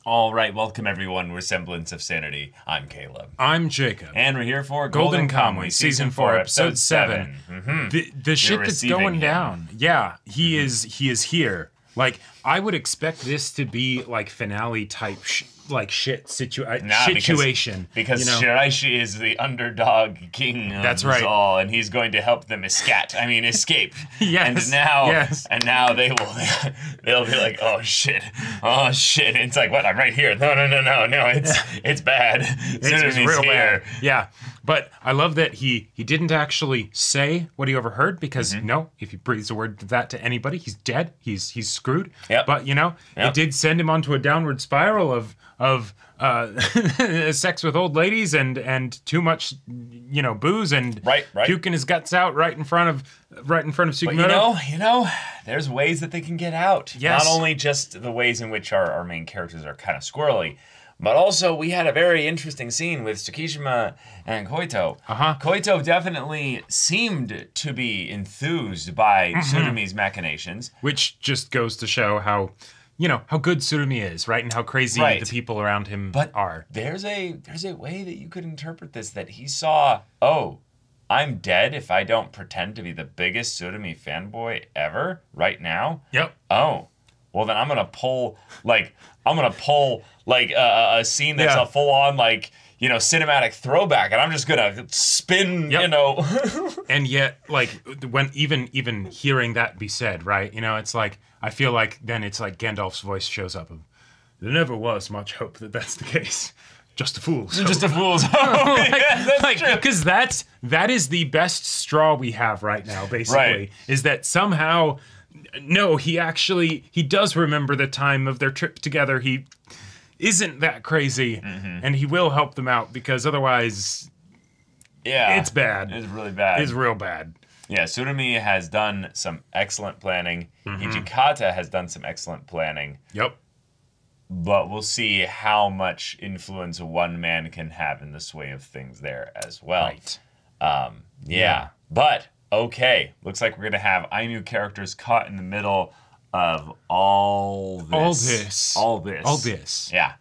All right, welcome everyone. We're Semblance of Sanity. I'm Caleb. I'm Jacob. And we're here for Golden Kamuy, Season 4, Episode 7. The shit that's going down. Yeah, he is here. Like, I would expect this to be like finale type situation. Because you know? Shiraishi is the underdog king of That's right. all, and he's going to help them escape. Yes. And now they'll be like, oh shit. And it's like, what? I'm right here. No, it's bad. It's real bad. Yeah. But I love that he didn't actually say what he overheard because if he breathes a word of that to anybody, he's dead. He's screwed. Yep. But it did send him onto a downward spiral of sex with old ladies and too much booze and puking his guts out right in front of Sugimoto. But there's ways that they can get out. Yes. Not only just the ways in which our main characters are kind of squirrely, but also we had a very interesting scene with Tsukishima and Koito. Koito definitely seemed to be enthused by Tsurumi's machinations. Which just goes to show how good Tsurumi is, right? And how crazy the people around him are. There's a way that you could interpret this, that he saw, oh, I'm dead if I don't pretend to be the biggest Tsurumi fanboy ever right now. Yep. Oh, well then I'm gonna pull a scene that's a full on cinematic throwback, and I'm just gonna spin, And yet, when even hearing that be said, right? It's like, I feel like then it's like Gandalf's voice shows up. There never was much hope that that's the case. Just a fool's hope. Just a fool's hope. Because that is the best straw we have right now, basically. Right. Is that somehow, no, he does remember the time of their trip together. He isn't that crazy, and he will help them out, because otherwise, it's bad. It's really bad. It's real bad. Yeah, Tsurumi has done some excellent planning. Hijikata has done some excellent planning. Yep. But we'll see how much influence one man can have in the sway of things there as well. Right. But, okay. Looks like we're going to have Ainu characters caught in the middle of all this. All this. Yeah.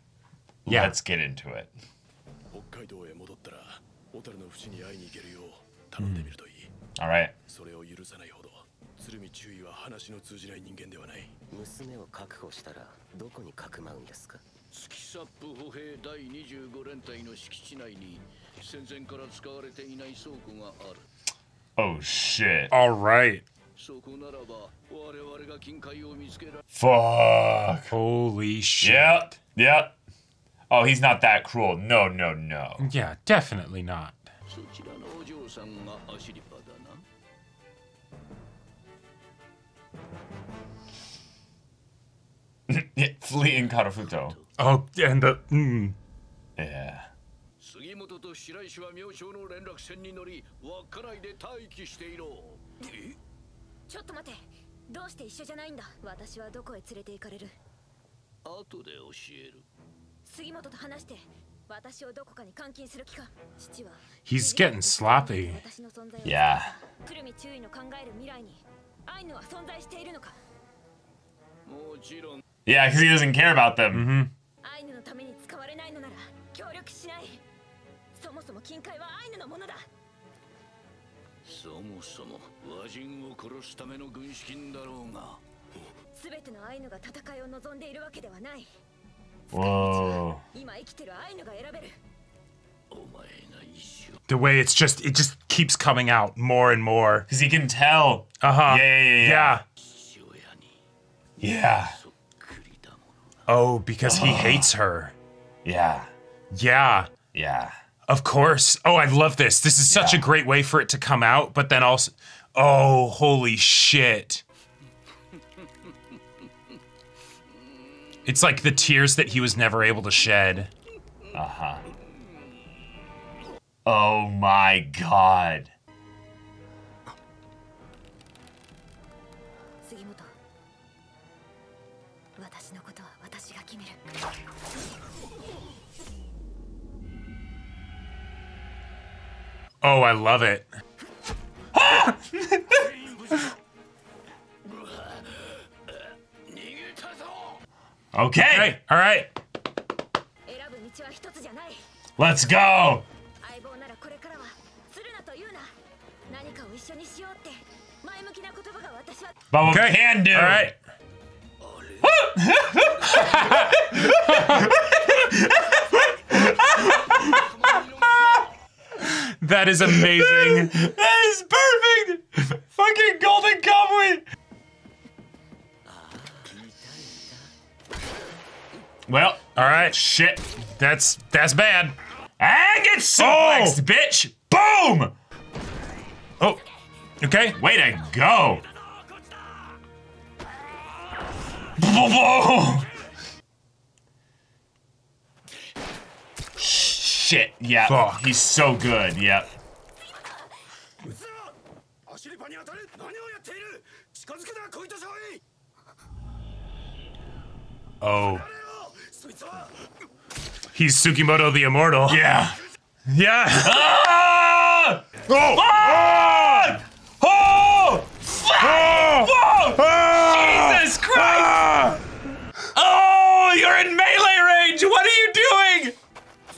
Yeah. Let's get into it. All right. 娘を確保したらどこにかくまうんですか。月サップ歩兵第25連隊の敷地内に戦前から使われていない倉庫がある。Oh shit. All right. そこならば我々が金塊を見つけら。Fuck. Holy shit. Yep. Oh, he's not that cruel. No. Yeah, definitely not. そちらのお嬢さんがアシリパだな。Fleeing Karafuto. Oh, and the... Yeah. 杉本と白石は明朝の連絡船に乗り、稚内で待機していろ。ちょっと待て。どうして一緒じゃないんだ。私はどこへ連れて行かれる。後で教える。杉本と話して、私をどこかに監禁する気か。父は。He's getting sloppy. Yeah. 鶴見注意の考える未来に、アイヌは存在しているのか。もちろん。Yeah, because he doesn't care about them. アイヌのために使われないのなら協力しない。そもそも金塊はアイヌのものだ。そもそも和人を殺すための軍資金だろうが。すべてのアイヌが戦いを望んでいるわけではない。 Whoa. 今生きてるアイヌが選べる。お前が一緒。 The way it just keeps coming out more and more. Because he can tell. Yeah. Yeah. Oh, because he hates her. Yeah. Yeah. Yeah. Of course. Oh, I love this. This is such a great way for it to come out, but then also... Oh, holy shit. It's like the tears that he was never able to shed. Oh my god. 杉本。私のことは私が決める。 Oh, I love it. Okay. All right. 道は一つじゃない。 Let's go! 相棒ならこれからはするなと言うな。何かを一緒にしようって前向きな言葉が私は。 But what Okay. can do? All right. That is amazing. That is perfect! Fucking Golden Cowboy! Well, All right. shit. That's bad. And get suplexed, bitch! Boom! Oh. Okay. Way to go! Whoa! Shit, yeah. Fuck. He's so good, yep. アシリパに当たれ。何をやっている。近づくな、小糸少尉。 Oh. そいつは。 He's Tsukimoto the Immortal. Yeah. Yeah. Ah! Oh. Ah! Oh! Oh. Whoa! Ah. Jesus Christ! Ah. Oh, you're in melee range! What are you doing?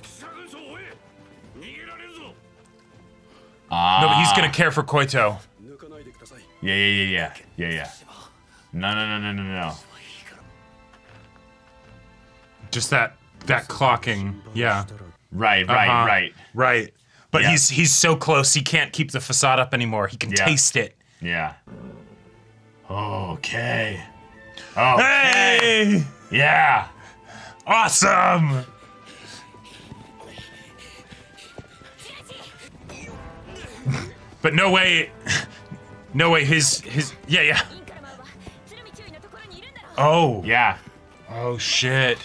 貴軍曹を追え。逃げられるぞ。 No, but he's gonna care for Koito. 抜かないでください。 Yeah. No. Just that clocking. Yeah. Right. Right. But Yeah. he's so close he can't keep the facade up anymore. He can Yeah. taste it. Yeah. Okay. Oh. Hey! Yeah. Awesome! But no way his yeah. インカラマンは鶴見注意のところにいるんだろう。 Oh. Yeah. Oh shit.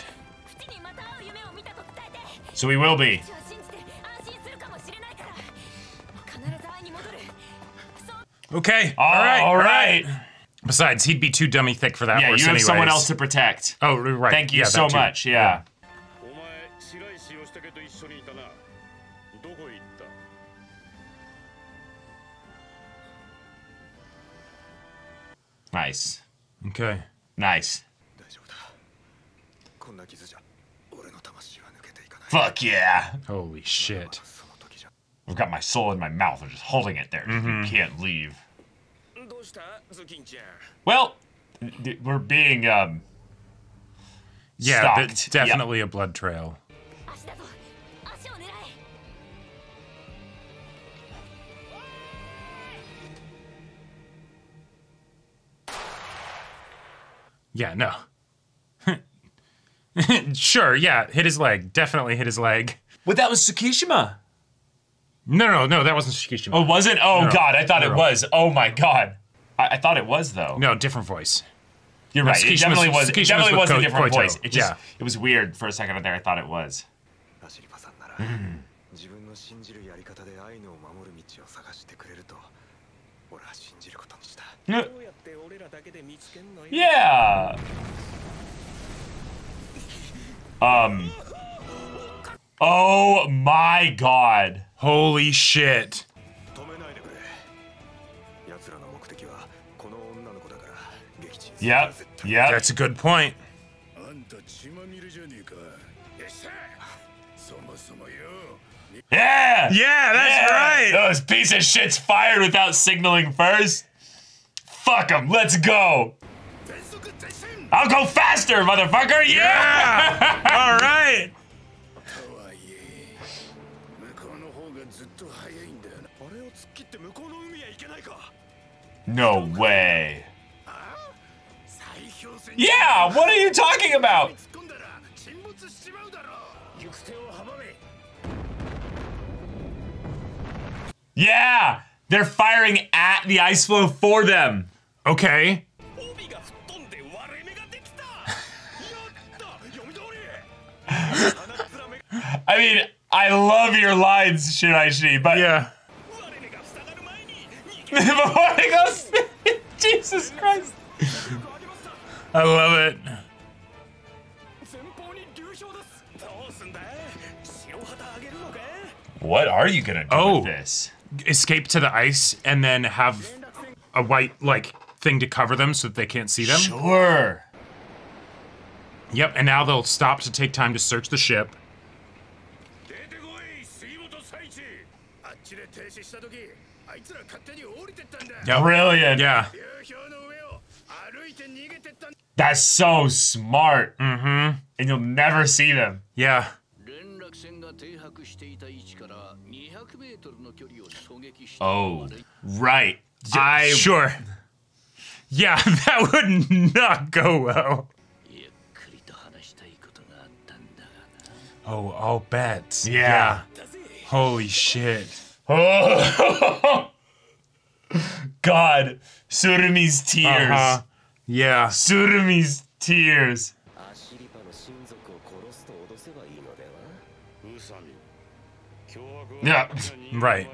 淵にまた会う夢を見たと伝えて。 So we will be. 私は信じて安心するかもしれないから。必ず会いに戻る。そう。 Okay. All right. Besides, he'd be too dummy thick for that Yeah, horse you have anyways. someone else to protect. Oh, right. Thank you Yeah, so that too. much. Yeah. お前、白石義武と一緒にいたな。どこへ行った。 Nice. Okay. Nice. 大丈夫だ。こんな傷じゃ俺の魂は抜けていかない。 Fuck yeah. Holy shit. その時じゃ。 I've got my soul in my mouth. I'm just holding it there. You can't leave. どうしたズキンちゃん。 Well, we're being Yeah, stalked. that's definitely a blood trail. 足だぞ。足を狙え。 Yeah, no. Sure, yeah, hit his leg. Definitely hit his leg. But that was Tsukishima. No, that wasn't Shikishima. Oh, was it? Oh, No, God. I thought no. it was. Oh, my God. I thought it was, though. No, different voice. You're right. It Tsukishima's- definitely was. It Tsukishima's definitely with was a different Koito. voice. It just, Yeah. it was weird for a second there. I thought it was. アシリパさんなら、自分の信じるやり方でアイヌを守る道を探してくれると俺は信じることにした。どうやって俺らだけで見つけんのよ。 Yeah. Oh my God. Holy shit. 止めないでくれ。奴らの目的はこの女の子だから撃沈。 Yep. Yep. That's a good point. あんた血まみれじゃねえか。よっしゃ。そもそもよ。 Yeah. Yeah, that's right. Those piece of shits fired without signaling first. Fuck them. Let's go. 全速前進。 I'll go faster, motherfucker. Yeah. All right. とはいえ、向こうの方がずっと早いんだよな。あれを突っ切って向こうの海へ行けないか。 No way. 最強戦。 Yeah. What are you talking about? 突っ込んだら沈没しちまうだろう。行く手を阻め。 Yeah. They're firing at the ice floe for them. Okay. 帯が吹っ飛んで割れ目ができた。やった。読み通り。 I mean, I love your lines, Shiraishi, but Yeah. 割れ目が塞がる前に。 before they go, Jesus Christ. I love it. 前方に流氷です。どうすんだ。白旗あげるのか。 What are you gonna do Oh. with this? Escape to the ice and then have a white like thing to cover them so that they can't see them. Sure. Yep, and now they'll stop to take time to search the ship. Yep. Brilliant. Yeah. That's so smart. Mm-hmm. And you'll never see them. Yeah. Oh, right. Sure. Yeah, that would not go well. Oh, I'll bet. Yeah. Holy shit. Oh. God. Surumi's tears. Uh-huh. Yeah. Surumi's tears. アシリパの親族を殺すと脅せばいいのでは Yeah. Right.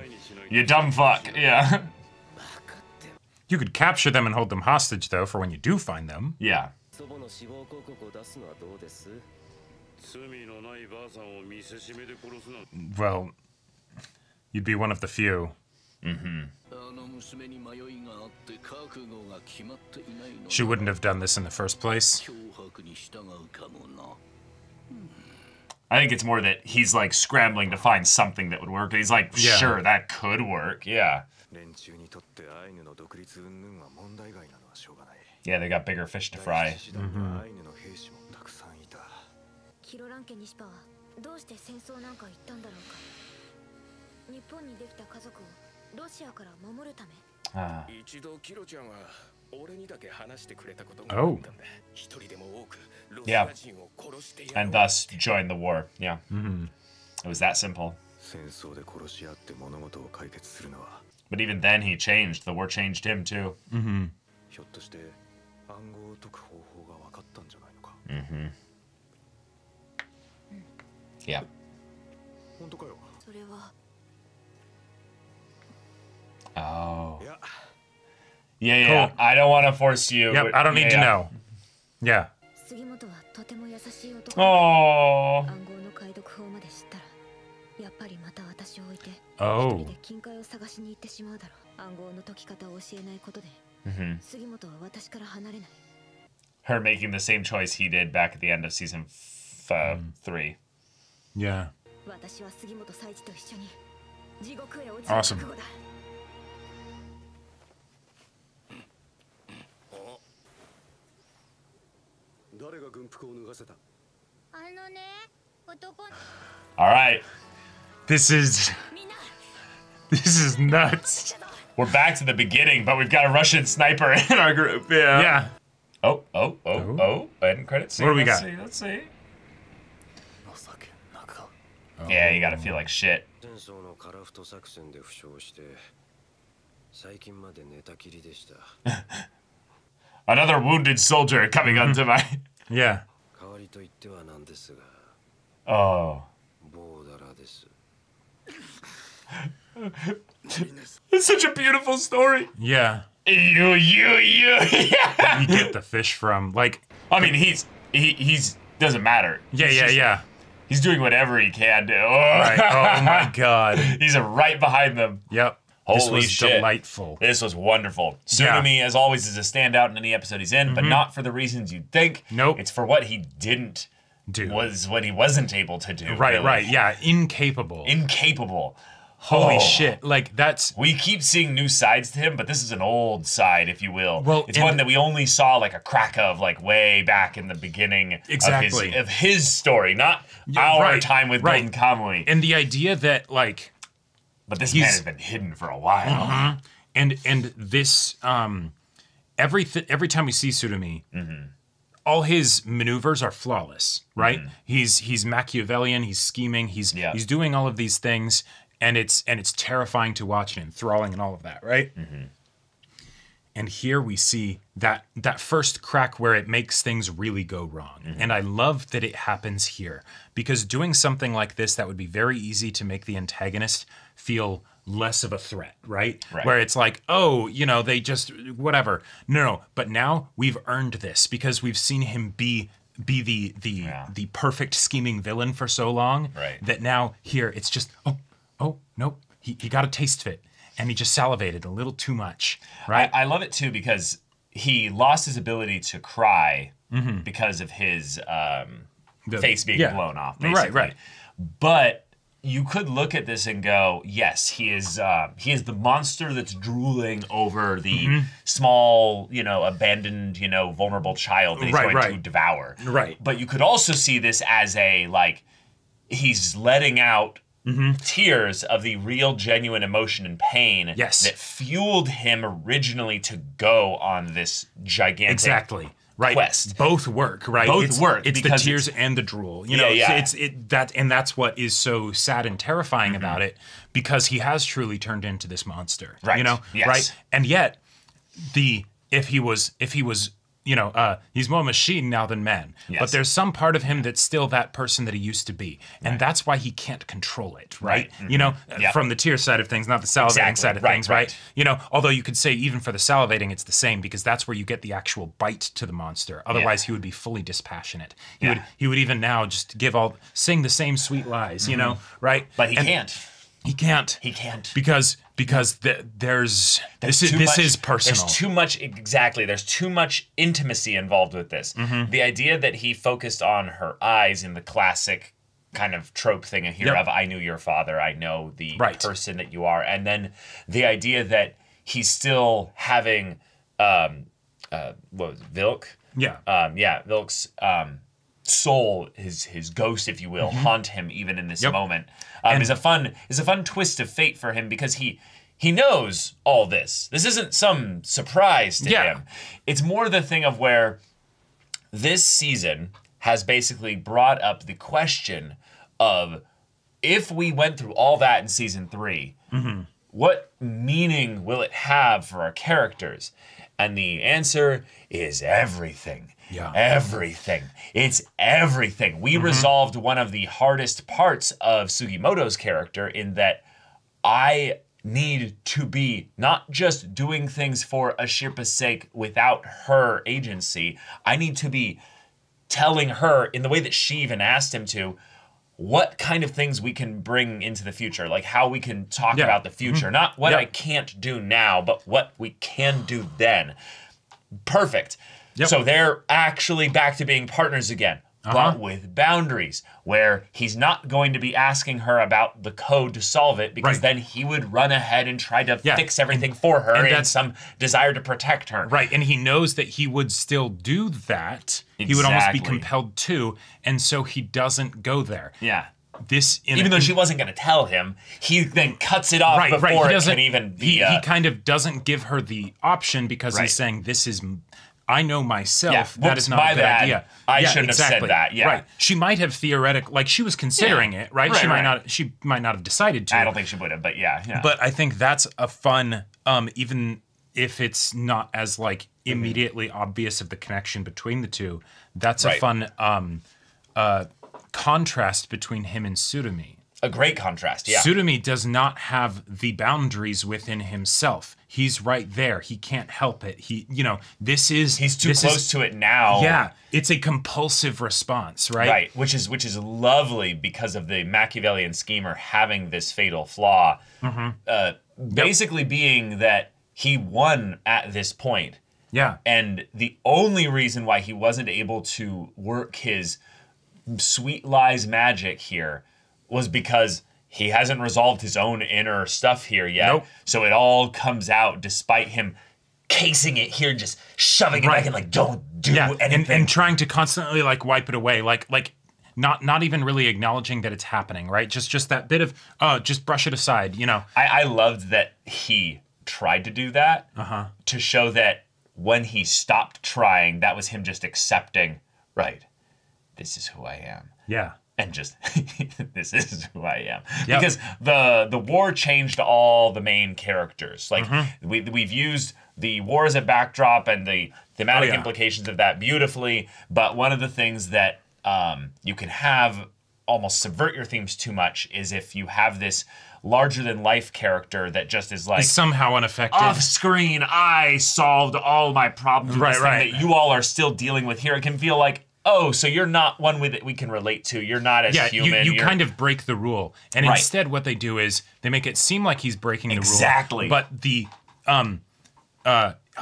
You dumb fuck. Yeah. You could capture them and hold them hostage, though, for when you do find them. Yeah. 祖母の死亡広告を出すのはどうです Well, you'd be one of the few. She wouldn't have done this in the first place. I think it's more that he's like scrambling to find something that would work. He's like, Yeah. sure, that could work. Yeah. 連中にとってアイヌの独立云々は問題外なのはしょうがない Yeah, they got bigger fish to fry. 騎士団にはアイヌの兵士もたくさんいたキロラン家西パはどうして戦争なんか行ったんだろうか。日本にできた家族をロシアから守るため。 Ah. 一度キロちゃんは俺にだけ話してくれたことがあったんだ一人でも多くロシア人を殺してやろう And thus join the war. Yeah. It was that simple. 戦争で殺し合って物事を解決するのは But even then, he changed. The war changed him too. ひょっとして暗号を解く方法が分かったんじゃないのか Yeah. 本当かよそれは Oh. いや Yeah. Cool. I don't want to force you. Yep, I don't need to know. Yeah. 杉本はとても優しい男。 Oh. 暗号の解読法まで知ったら、やっぱりまた私を置いて、 Oh. 一人で金塊を探しに行ってしまうだろう。暗号の解き方を教えないことで、杉本は私から離れない。 Her making the same choice he did back at the end of season 3. Yeah. 私は杉本佐一と一緒に地獄へ落ちる Awesome. 覚悟だ。誰が軍服を脱がせたあのね、男。 All right. This is みんな。 nuts. We're back to the beginning, but we've got a Russian sniper in our group. Yeah. Yeah. Oh. End credits. What do we got? Let's see. 情けなか Yeah, you gotta feel like shit. 戦争のカラフト作戦で負傷して最近まで寝たきりでした Another wounded soldier coming onto my. Yeah. 代わりと言ってはなんですが Oh. ボーダラです It's such a beautiful story. Yeah. You. You get the fish from, like, I mean, he's doesn't matter. yeah. He's doing whatever he can do. Right. Oh my god. He's right behind them. Yep. This Holy was shit. delightful. This was wonderful. Tsunami, as always, is a standout in any episode he's in, but not for the reasons you'd think. Nope. It's for what he didn't Do. was what he wasn't able to do. Right, really. right. Yeah, incapable. Incapable. Holy Oh. shit. Like, that's... We keep seeing new sides to him, but this is an old side, if you will. Well, it's and- one that we only saw like a crack of, like way back in the beginning Exactly. of his story, not Yeah, our right, time with right. Golden Kamuy. And the idea that, like... But this man he's- has been hidden for a while. And this... Every time we see Tsurumi, all his maneuvers are flawless, right? He's Machiavellian, he's scheming, he's doing all of these things, and it's terrifying to watch and enthralling and all of that, right? And here we see that first crack where it makes things really go wrong. And I love that it happens here, because doing something like this that would be very easy to make the antagonist feel less of a threat, right? Where it's like, oh, you know, they just whatever. No. But now we've earned this because we've seen him be the perfect scheming villain for so long that now here it's just oh nope, he got a taste of it. And he just salivated a little too much, right? I love it too because he lost his ability to cry because of his face being blown off. Basically. Right. But you could look at this and go, yes, he is the monster that's drooling over the small, abandoned, vulnerable child that he's going to devour. Right. But you could also see this as a, like, he's letting out tears of the real, genuine emotion and pain that fueled him originally to go on this gigantic quest. Both work, right? Both work. It's the tears and the drool. That's what is so sad and terrifying about it, because he has truly turned into this monster. Right. Yes. Right? And yet, if he was he's more machine now than man. Yes. But there's some part of him that's still that person that he used to be. And that's why he can't control it, right? From the tear side of things, not the salivating side of things, right? Although you could say even for the salivating, it's the same, because that's where you get the actual bite to the monster. Otherwise, he would be fully dispassionate. He would even now just sing the same sweet lies, right? But he can't. He can't. Because this is personal. There's too much, there's too much intimacy involved with this. The idea that he focused on her eyes in the classic kind of trope thing here of, I knew your father, I know the person that you are. And then the idea that he's still having, Vilk? Yeah. Vilk's soul, his ghost, if you will, haunt him even in this moment. Is a fun twist of fate for him, because he knows all this. This isn't some surprise to him. It's more the thing of where this season has basically brought up the question of, if we went through all that in season 3, what meaning will it have for our characters? And the answer is everything. Everything. It's everything. We resolved one of the hardest parts of Sugimoto's character, in that I need to be not just doing things for Ashirpa's sake without her agency. I need to be telling her, in the way that she even asked him to, what kind of things we can bring into the future, like how we can talk about the future. Not what I can't do now, but what we can do then. Perfect. So they're actually back to being partners again, but with boundaries, where he's not going to be asking her about the code to solve it, because then he would run ahead and try to fix everything for her in some desire to protect her. Right, and he knows that he would still do that. He would almost be compelled to, and so he doesn't go there. Even though she wasn't going to tell him, he then cuts it off before it can even be... He kind of doesn't give her the option, because he's saying, this is... I know myself. That is not a good idea. I shouldn't have said that. Right. She might have theoretically, she was considering it, right? She might not have decided to. I don't think she would have, but yeah. But I think that's a fun, even if it's not as like immediately obvious of the connection between the two. That's a fun contrast between him and Tsurumi. A great contrast, Tsurumi does not have the boundaries within himself. He's right there. He can't help it. He's too close to it now. Yeah, it's a compulsive response, right? Right, which is lovely, because of the Machiavellian schemer having this fatal flaw. Basically being that he won at this point. Yeah. And the only reason why he wasn't able to work his sweet lies magic here was because he hasn't resolved his own inner stuff here yet. So it all comes out, despite him casing it here, just shoving it back and like, don't do anything. And trying to constantly like wipe it away, like not even really acknowledging that it's happening, right? Just that bit of, just brush it aside, I loved that he tried to do that to show that when he stopped trying, that was him just accepting, right, this is who I am. Yeah. And just, this is who I am. Yep. Because the war changed all the main characters. Like, we've used the war as a backdrop and the thematic implications of that beautifully, but one of the things that you can have almost subvert your themes too much is if you have this larger-than-life character that just is like... somehow unaffected. Off-screen, I solved all my problems with this thing that you all are still dealing with here. It can feel like, oh, so you're not one with it we can relate to. You're not as human. You kind of break the rule. And instead what they do is they make it seem like he's breaking the rule. Exactly. But the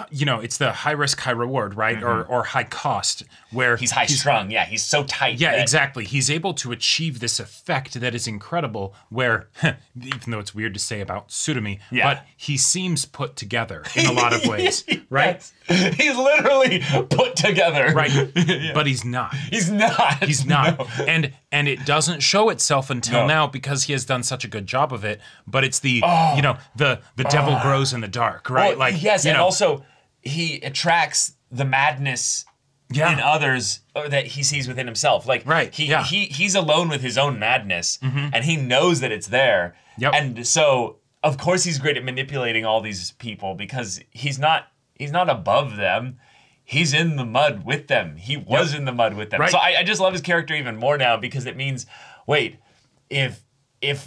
you know, it's the high risk, high reward, right? Or high cost, where he's high strung. Yeah, he's so tight. Yeah, exactly. He's able to achieve this effect that is incredible, where, even though it's weird to say about Tsurumi, but he seems put together in a lot of ways, right? Yes. He's literally put together. Right. But he's not. He's not. He's not. No. And it doesn't show itself until now because he has done such a good job of it. But it's the, you know, the devil grows in the dark, right? Well, yes, and also he attracts the madness in others that he sees within himself. Like, he's alone with his own madness, and he knows that it's there. And so, of course, he's great at manipulating all these people because he's not above them. He's in the mud with them. He was in the mud with them. So I just love his character even more now because it means, wait, if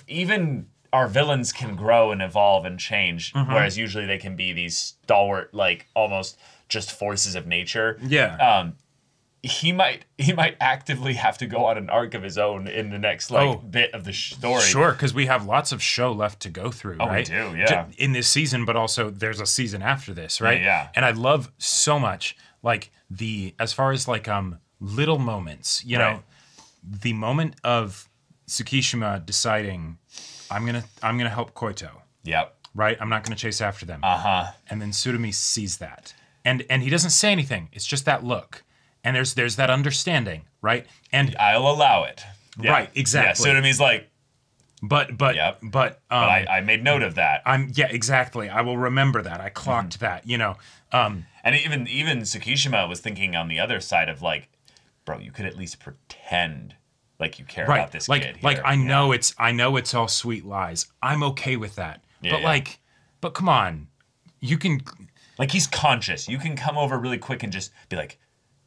even our villains can grow and evolve and change, whereas usually they can be these stalwart, like almost just forces of nature. Yeah. He might actively have to go on an arc of his own in the next bit of the story. Sure, because we have lots of show left to go through, right? We do, yeah. In this season, but also there's a season after this, right? Yeah. And I love so much, like, as far as like little moments, you know, the moment of Tsukishima deciding, I'm gonna help Koito. Yep. Right? I'm not gonna chase after them. And then Tsurumi sees that. And he doesn't say anything. It's just that look. And there's that understanding, right? And I'll allow it. Yeah. Right, exactly. Yeah, Tsurumi's like, but I made note of that. Exactly. I will remember that. I clocked that, you know. And even Tsukishima was thinking on the other side of like, bro, you could at least pretend like you care about this kid here. Like I know it's all sweet lies. I'm okay with that. But come on. You can, like, he's conscious. You can come over really quick and just be like,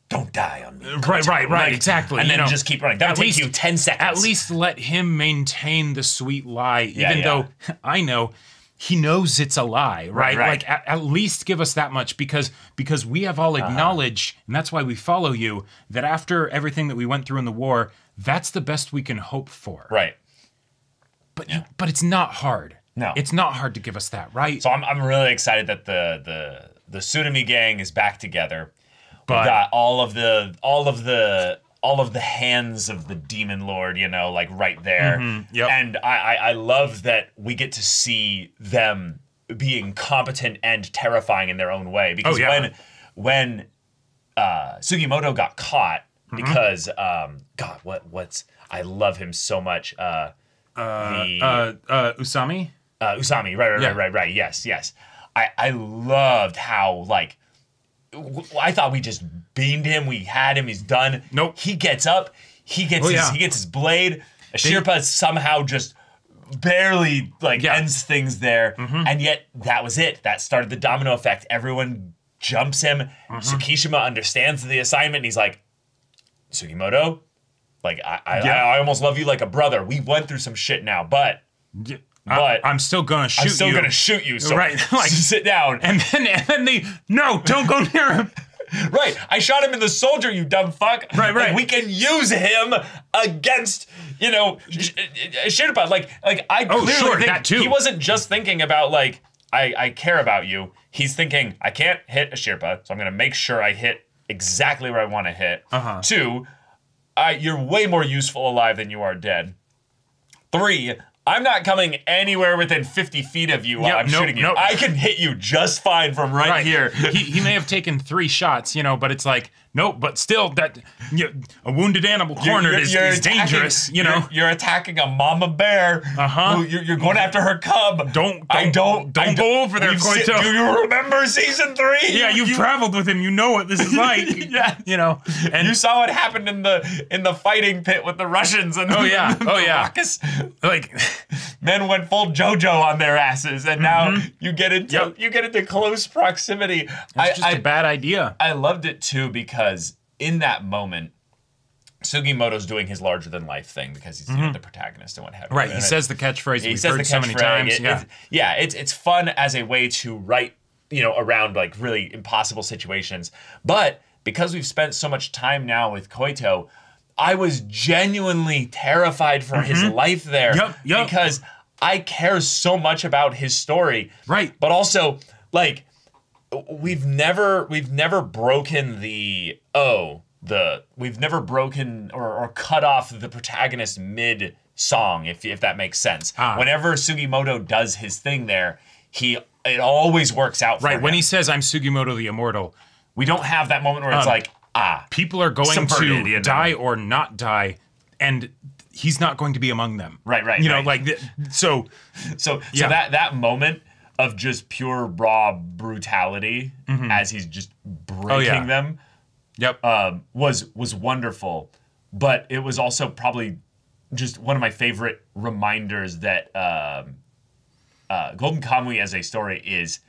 don't die on me. Right, exactly. And then just keep running. That'll take you 10 seconds. At least let him maintain the sweet lie, even though I know he knows it's a lie, right? Like, at least give us that much, because we have all acknowledged, and that's why we follow you, that after everything that we went through in the war, that's the best we can hope for. Right. But it's not hard. No. It's not hard to give us that, right? So I'm really excited that the Tsurumi gang is back together. But we got all of the hands of the demon lord, you know, like right there. And I love that we get to see them being competent and terrifying in their own way. Because when Sugimoto got caught, because God, what's I love him so much. Usami? Usami, right. Yes. I loved how, like, I thought we just beamed him. We had him. He's done. Nope. He gets up. He gets his blade. Shirpa somehow just barely ends things there. And yet that was it. That started the domino effect. Everyone jumps him. Tsukishima understands the assignment. And he's like, Sugimoto, like, I almost love you like a brother. We went through some shit now, but I'm still gonna shoot you. I'm still gonna shoot you. So like, sit down. And then no, don't go near him. Right. I shot him in the soldier, you dumb fuck. Right. Like, we can use him against, you know, Shirpa. Like I clearly think that too. He wasn't just thinking about, like, I care about you. He's thinking, I can't hit a Shirpa, so I'm gonna make sure I hit exactly where I want to hit. 2, you're way more useful alive than you are dead. 3, I'm not coming anywhere within 50 feet of you while I'm shooting you. I can hit you just fine from right here. He may have taken 3 shots, you know, but it's like, nope, but still, that a wounded animal cornered is dangerous, you know. You're attacking a mama bear. You're going after her cub. Don't go over there, Koito. Do you remember season 3? Yeah, you've traveled with him. You know what this is like. You know. And you saw what happened in the fighting pit with the Russians and Rockets. Like, men went full JoJo on their asses, and now you get into close proximity. It's just a bad idea. I loved it too, because in that moment, Sugimoto's doing his larger-than-life thing because he's the protagonist and what have you. Right, he says the catchphrase we've heard so many times. It's fun as a way to write, you know, around, like, really impossible situations. But because we've spent so much time now with Koito, I was genuinely terrified for his life there. Because I care so much about his story. Right. But also, like, we've never broken we've never broken or cut off the protagonist mid song, if that makes sense. Whenever Sugimoto does his thing there, it always works out for him. When he says, I'm Sugimoto the Immortal, we don't have that moment where it's like, people are going to die or not die, and he's not going to be among them. Right. You know, like, so that moment of just pure raw brutality as he's just breaking them was wonderful. But it was also probably just one of my favorite reminders that Golden Kamuy as a story is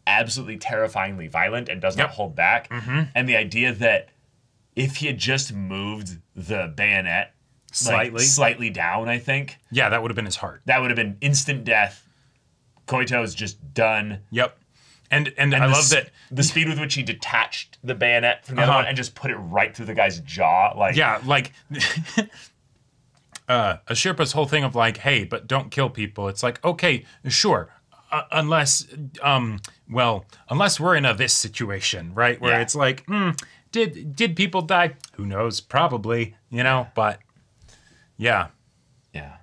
absolutely terrifyingly violent and does not hold back. And the idea that if he had just moved the bayonet slightly down, I think. Yeah, that would have been his heart. That would have been instant death. Koito is just done. Yep. And I love that the speed with which he detached the bayonet from the other one and just put it right through the guy's jaw. Ashirpa's whole thing of like, hey, but don't kill people. It's like, okay, sure. Unless we're in this situation, right? Where it's like, did people die? Who knows? Probably, but yeah. Yeah.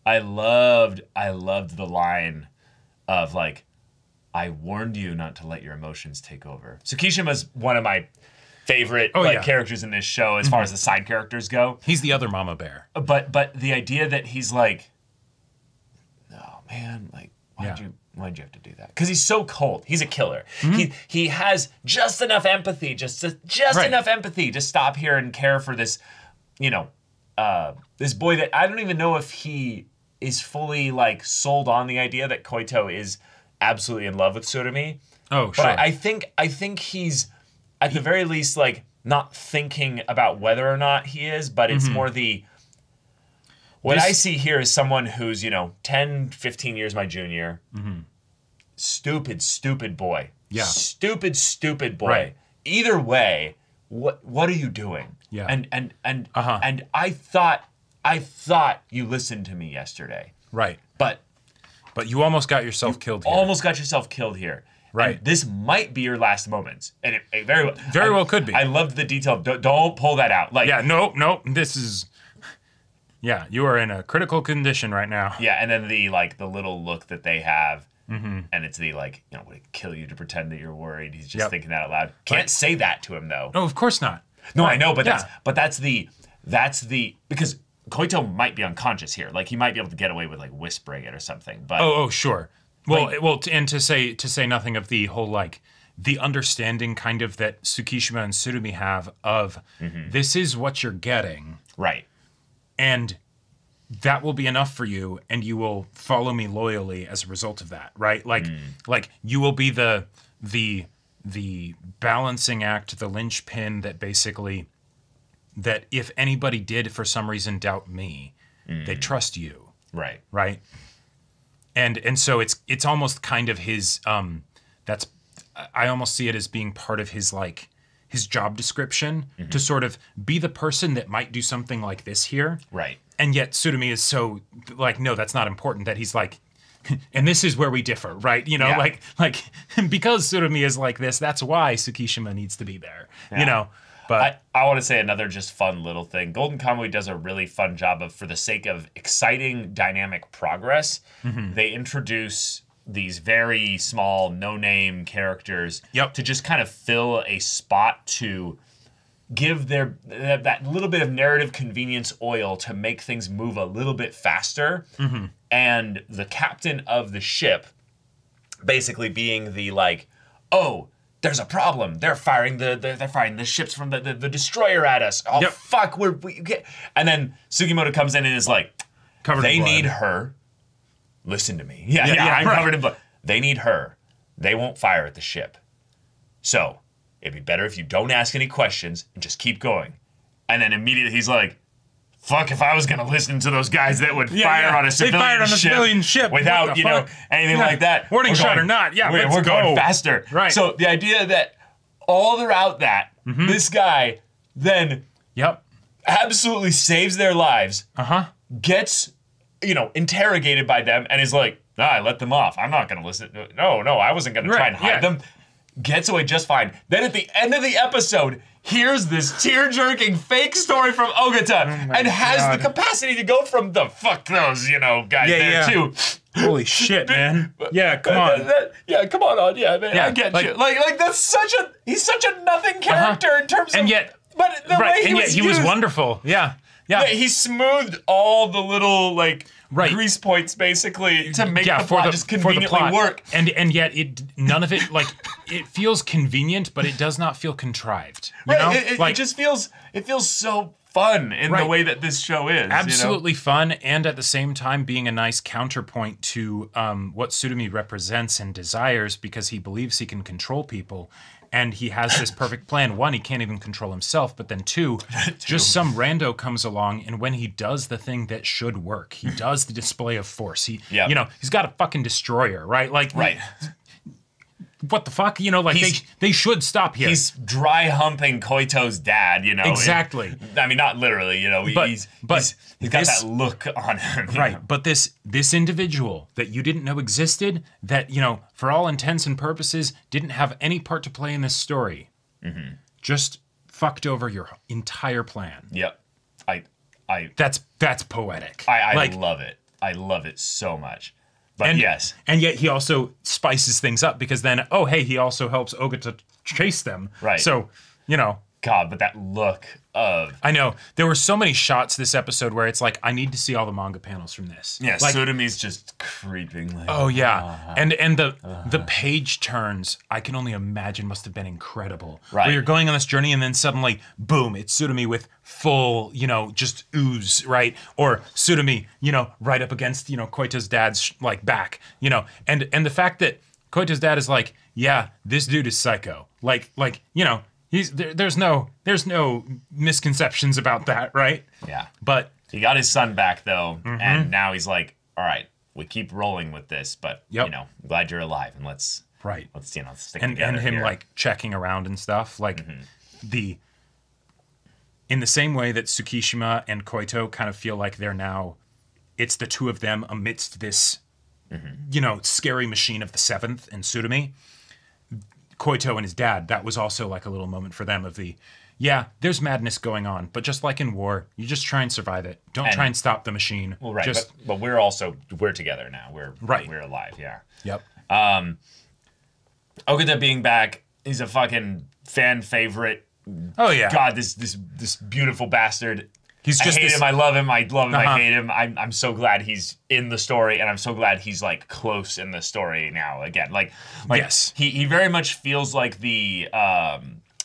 I loved the line of like, I warned you not to let your emotions take over. Tsukishima's one of my favorite characters in this show as far as the side characters go. He's the other mama bear. But the idea that he's like, no, man, like, why'd you have to do that? Because he's so cold. He's a killer. He has just enough empathy, just enough empathy to stop here and care for this, this boy that I don't even know if he is fully like sold on the idea that Koito is absolutely in love with Tsurumi. Oh, sure. But I think he's at the very least like not thinking about whether or not he is, but it's more what I see here is someone who's, 10, 15 years my junior. Stupid boy. Yeah. Stupid boy. Right. Either way, what are you doing? Yeah. And I thought you listened to me yesterday. Right. But you almost got yourself killed here. Almost got yourself killed here. Right. And this might be your last moments. And it very well could be. I loved the detail. Don't pull that out. Like, no. This is... Yeah, you are in a critical condition right now. Yeah, and then the little look that they have, and it's the would it kill you to pretend that you're worried? He's just thinking that out loud. Can't say that to him though. No, of course not. No, I know, but that's the because Koito might be unconscious here. Like he might be able to get away with like whispering it or something. But sure. Well, and to say nothing of the whole like the understanding kind of that Tsukishima and Tsurumi have of this is what you're getting. Right. And that will be enough for you, and you will follow me loyally as a result of that, right? Like you will be the balancing act, the linchpin that basically that if anybody did for some reason doubt me, they trust you, right? Right. And so it's almost kind of his I almost see it as being part of his like his job description to sort of be the person that might do something like this here. Right. And yet Tsurumi is so like, no, that's not important, that he's like, and this is where we differ, right? Like because Tsurumi is like this, that's why Tsukishima needs to be there, But I want to say another just fun little thing. Golden Kamuy does a really fun job of, for the sake of exciting dynamic progress, they introduce these very small, no-name characters to just kind of fill a spot to give that little bit of narrative convenience oil to make things move a little bit faster. And the captain of the ship basically being the like, oh, there's a problem. They're firing the ships from the destroyer at us. Oh fuck, and then Sugimoto comes in and is like, they need her. Listen to me. Yeah, I'm covered in blood. They need her. They won't fire at the ship. So it'd be better if you don't ask any questions and just keep going. And then immediately he's like, fuck if I was going to listen to those guys that would fire on a civilian ship without, anything like that. Warning shot or not. Yeah, we're going faster. Right. So the idea that all throughout that, this guy then absolutely saves their lives, gets, interrogated by them and is like, No, I let them off. I'm not going to listen. No, I wasn't going to try and hide them. Gets away just fine. Then at the end of the episode, here's this tear-jerking fake story from Ogata and has the capacity to go from the fuck those, guys there too. Holy shit, man. Yeah, come on. Come on, yeah, man. I get you. Like that's he's such a nothing character in terms of. And yet, but the way he was wonderful. Yeah. He smoothed all the little grease points basically to make the plot just conveniently work. And yet none of it it feels convenient, but it does not feel contrived. You know? It just feels so fun in the way that this show is. Absolutely fun, and at the same time being a nice counterpoint to what Tsurumi represents and desires, because he believes he can control people. And he has this perfect plan. One, he can't even control himself, but then two, just some rando comes along, and when he does the thing that should work, he does the display of force. He's got a fucking destroyer, right? What the fuck? They should stop here. He's dry humping Koito's dad, Exactly. I mean, not literally, he's got that look on him. Right. But this individual that you didn't know existed, that, for all intents and purposes, didn't have any part to play in this story, just fucked over your entire plan. Yep. That's poetic. I love it. I love it so much. But yes. And yet he also spices things up, because then, he also helps Ogata chase them. Right. So, God, but that look of... I know. There were so many shots this episode where it's like, I need to see all the manga panels from this. Yeah, Tsurumi's just creeping. Oh, yeah. And the page turns, I can only imagine, must have been incredible. Right. Where you're going on this journey and then suddenly, boom, it's Tsurumi with full, just ooze, right? Or Tsurumi, right up against, Koito's dad's, back, And the fact that Koito's dad is like, yeah, this dude is psycho. There's no misconceptions about that, right? Yeah. But he got his son back though, and now he's like, all right, we keep rolling with this, but I'm glad you're alive, and let's stick together. And him here. checking around and stuff, in the same way that Tsukishima and Koito kind of feel like they're now, it's the two of them amidst this, scary machine of the seventh and Tsurumi. Koito and his dad, that was also a little moment for them of there's madness going on, but just like in war, you just try and survive it. Don't try and stop the machine. Well, right, but we're together now. We're alive, yeah. Yep. Ogata being back is a fucking fan favorite. Oh, yeah. God, this beautiful bastard. He's just I hate him, I love him, I hate him. I'm so glad he's in the story, and I'm so glad he's close in the story now again. Yes. He very much feels like the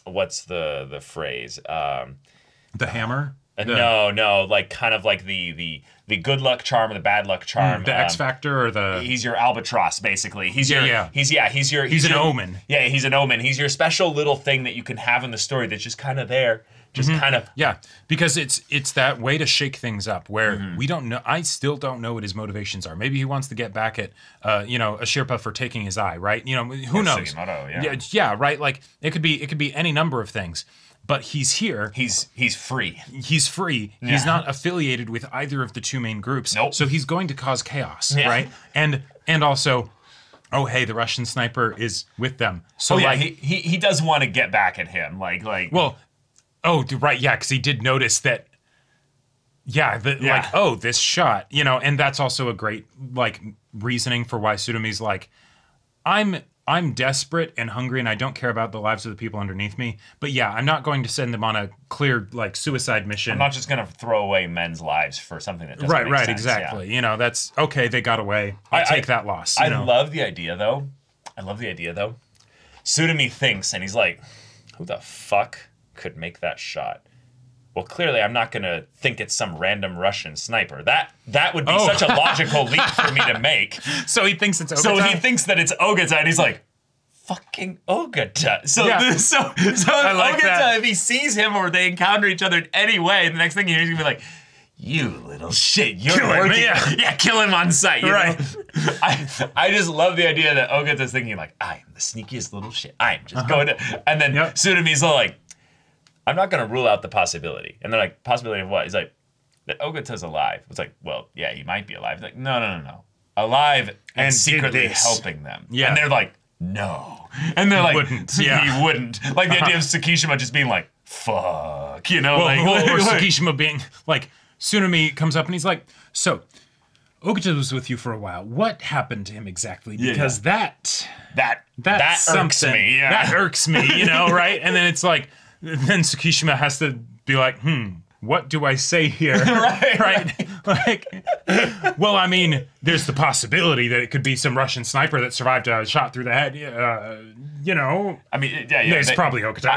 what's the phrase? The hammer? No, kind of like the good luck charm or the bad luck charm. The X Factor or the... He's your albatross, basically. He's an omen. Yeah, he's an omen. He's your special little thing that you can have in the story that's just kind of there. Yeah, because it's that way to shake things up where we don't know. I still don't know what his motivations are. Maybe he wants to get back at a Sherpa for taking his eye, right? Who knows? Sugimoto, yeah, right. It could be any number of things. But he's here. He's free. He's free. Yeah. He's not affiliated with either of the two main groups. Nope. So he's going to cause chaos, right? And also, the Russian sniper is with them. So he does want to get back at him, Well. Oh, right, yeah, because he did notice that, this shot, and that's also a great, reasoning for why Tsurumi's I'm desperate and hungry, and I don't care about the lives of the people underneath me, but I'm not going to send them on a clear, suicide mission. I'm not just going to throw away men's lives for something that doesn't make sense. Right, exactly. Yeah. That's, okay, they got away. I'll take that loss. I love the idea, though. Tsurumi thinks, and he's like, who the fuck could make that shot? Well, clearly I'm not going to think it's some random Russian sniper. That would be such a logical leap for me to make. So he thinks it's Ogata? So he thinks that it's Ogata, and he's like, fucking Ogata. So I like Ogata, that. if he sees him or they encounter each other in any way, the next thing he's going to be like, you little shit, you're working. Kill him on sight. Right. I just love the idea that Ogata's thinking I am the sneakiest little shit. I am just going to... And then Tsurumi's like, I'm not going to rule out the possibility. And they're like, possibility of what? He's like, that Ogata's alive. It's like, well, yeah, he might be alive. He's like, no. alive and And secretly did this. helping them. Yeah. And they're like, no. And they're like, Wouldn't, yeah. he wouldn't. Like the idea of Tsukishima just being like, fuck, you know? Or like, Tsukishima being like, Tsunami comes up and he's like, so, Ogata was with you for a while. What happened to him exactly? Because that irks something. me. Yeah. That irks me, you know, right? And then it's like, then Tsukishima has to be like, what do I say here? right? Like, well, I mean, there's the possibility that it could be some Russian sniper that survived a shot through the head. You know, I mean, yeah. it's probably Ogata.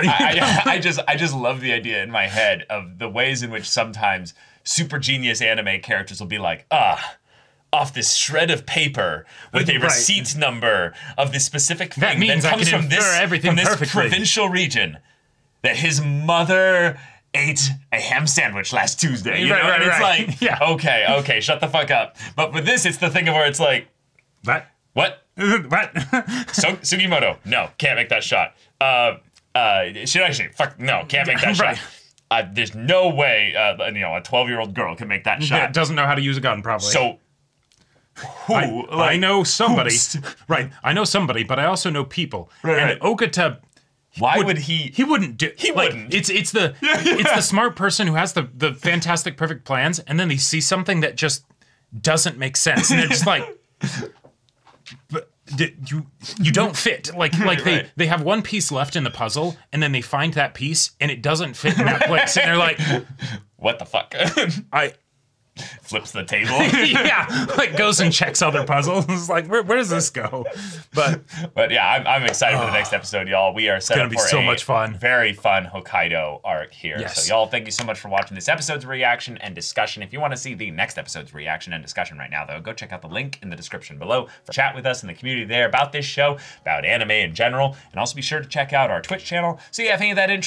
I just love the idea in my head of the ways in which sometimes super genius anime characters will be like, off this shred of paper with a receipt number of this specific thing that means comes I can from infer everything from this perfectly. provincial region that his mother ate a ham sandwich last Tuesday. You know? And it's like, Yeah. okay, shut the fuck up. But with this, it's the thing of where it's like, What? what? Sugimoto, no, can't make that shot. Shiraishi, fuck, no, can't make that Right. shot. There's no way, a 12-year-old girl can make that shot. That doesn't know how to use a gun, probably. So, who? I know somebody. who's- Right. I know somebody, but I also know people. Right, and right. Ogata, Why would he? he wouldn't do. He like, wouldn't. It's the smart person who has the fantastic perfect plans, and then they see something that just doesn't make sense, and they're just like, but you don't fit. Like right. they have one piece left in the puzzle, and then they find that piece, and it doesn't fit in that place, and they're like, What the fuck? Flips the table. yeah, like goes and checks other puzzles. It's like, where does this go? But yeah, I'm excited for the next episode, y'all. We are set gonna up be for so a much fun. very fun Hokkaido arc here. Yes. So y'all, thank you so much for watching this episode's reaction and discussion. If you want to see the next episode's reaction and discussion right now, though, go check out the link in the description below. Chat with us in the community there about this show, about anime in general, and also be sure to check out our Twitch channel. So yeah, if any of that interests